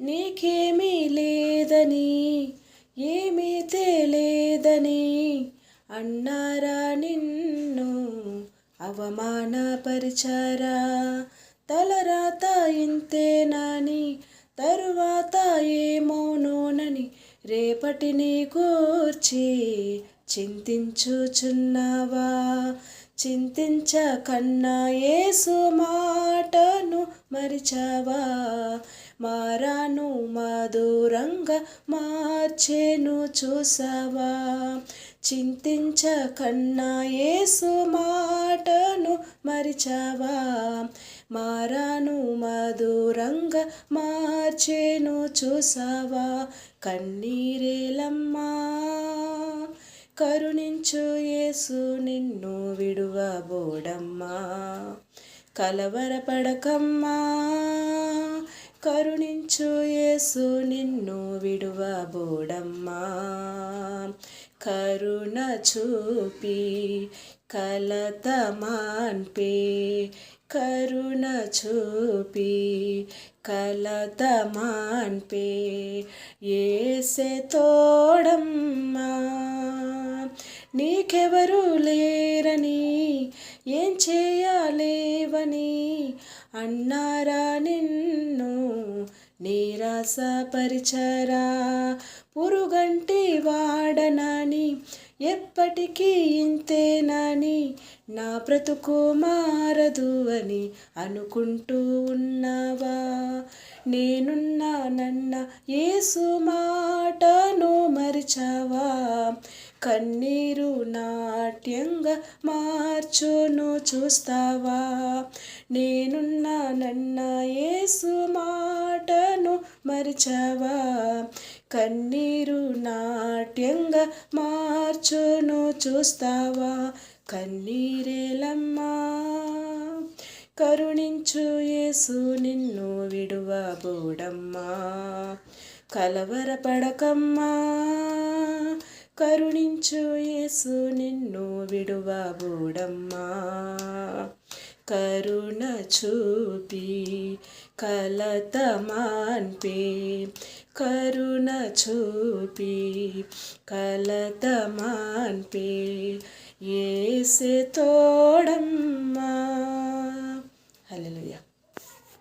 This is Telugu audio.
నీకేమీ లేదని ఏమీ తేలేదని అన్నారా నిన్ను అవమానపరిచారా. తలరాత ఇంతేనని తరువాత ఏమోనోనని రేపటిని గూర్చి చింతించుచున్నావా. చింతించకన్నా యేసు మాటను మరిచావా. మారాను మధురంగా మార్చేను చూసావా. చింతించకన్నా యేసు మాటను మరిచావా. మారాను మధురంగా మార్చేను చూసావా. కన్నీరేలమ్మా కరుణించు యేసు నిన్ను విడువబోడమ్మా. కలవరపడకమ్మా కరుణించు యేసు నిన్ను విడువబోడమ్మా. కరుణ చూపి కలత మాన్పే కరుణ చూపి కలత మాన్పే యేసే తోడమ్మా. నీకెవరు లేరని ఏం చేయలేవని అన్నారా నిన్ను నిరాశపరిచారా. పురుగంటి వాడనని ఎప్పటికీ ఇంతేనని నా బ్రతుకు మారదు అని అనుకుంటూ ఉన్నావా. నేనున్నానన్న యేసు మాటను మరిచావా. కన్నీరు నాట్యంగా మార్చును చూస్తావా. నేనున్నానన్న యేసు మాటను మరిచావా. కన్నీరు నాట్యంగా మార్చును చూస్తావా. కన్నీరేలమ్మా కరుణించు యేసు నిన్ను విడువబోడమ్మా. కలవరపడకమ్మా కరుణించు యేసు నిన్ను విడువబోడమ్మా. కరుణ చూపి కలత మాన్పే కరుణ చూపి కలత మాన్పే యేసే తోడమ్మా. హల్లెలూయా.